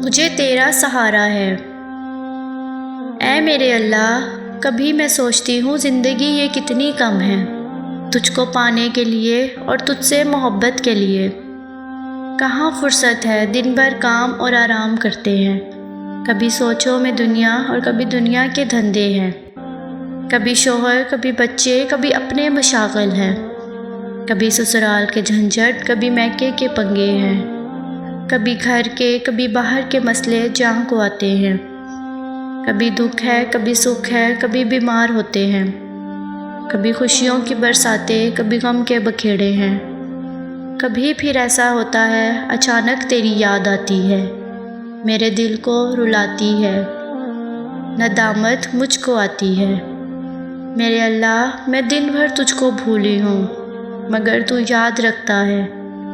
مجھے تیرا سہارا ہے۔ اے میرے اللہ، کبھی میں سوچتی ہوں زندگی یہ کتنی کم ہے، تجھ کو پانے کے لیے اور تجھ سے محبت کے لیے۔ کہاں فرصت ہے، دن بھر کام اور آرام کرتے ہیں، کبھی سوچوں میں دنیا اور کبھی دنیا کے دھندے ہیں، کبھی شوہر، کبھی بچے، کبھی اپنے مشاغل ہیں، کبھی سسرال کے جھنجھٹ، کبھی میکے کے پنگے ہیں، کبھی گھر کے، کبھی باہر کے مسئلے جان کو آتے ہیں، کبھی دکھ ہے، کبھی سکھ ہے، کبھی بیمار ہوتے ہیں، کبھی خوشیوں کی برساتیں، کبھی غم کے بکھیڑے ہیں۔ کبھی پھر ایسا ہوتا ہے اچانک تیری یاد آتی ہے، میرے دل کو رلاتی ہے، ندامت مجھ کو آتی ہے۔ میرے اللہ، میں دن بھر تجھ کو بھولی ہوں، مگر تو یاد رکھتا ہے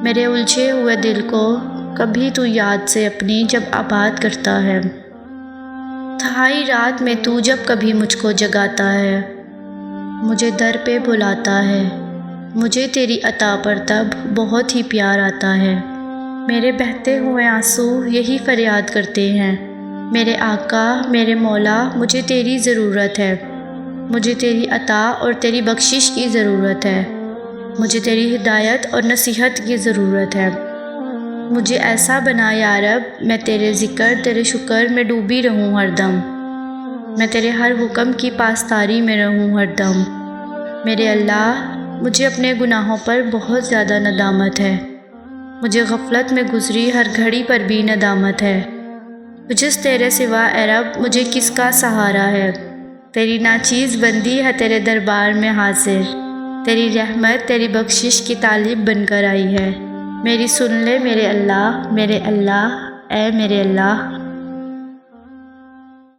میرے الجھے ہوئے دل کو، کبھی تو یاد سے اپنی جب آباد کرتا ہے۔ تہائی رات میں تو جب کبھی مجھ کو جگاتا ہے، مجھے در پہ بلاتا ہے، مجھے تیری عطا پر تب بہت ہی پیار آتا ہے۔ میرے بہتے ہوئے آنسو یہی فریاد کرتے ہیں، میرے آقا، میرے مولا، مجھے تیری ضرورت ہے، مجھے تیری عطا اور تیری بخشش کی ضرورت ہے، مجھے تیری ہدایت اور نصیحت کی ضرورت ہے۔ مجھے ایسا بنا یا رب، میں تیرے ذکر، تیرے شکر میں ڈوبی رہوں ہر دم، میں تیرے ہر حکم کی پاسداری میں رہوں ہر دم۔ میرے اللہ، مجھے اپنے گناہوں پر بہت زیادہ ندامت ہے، مجھے غفلت میں گزری ہر گھڑی پر بھی ندامت ہے۔ تجھس تیرے سوا اے رب مجھے کس کا سہارا ہے، تیری ناچیز بندی ہے تیرے دربار میں حاضر، تیری رحمت، تیری بخشش کی طالب بن کر آئی ہے۔ میری سن لے میرے اللہ، اے میرے اللہ۔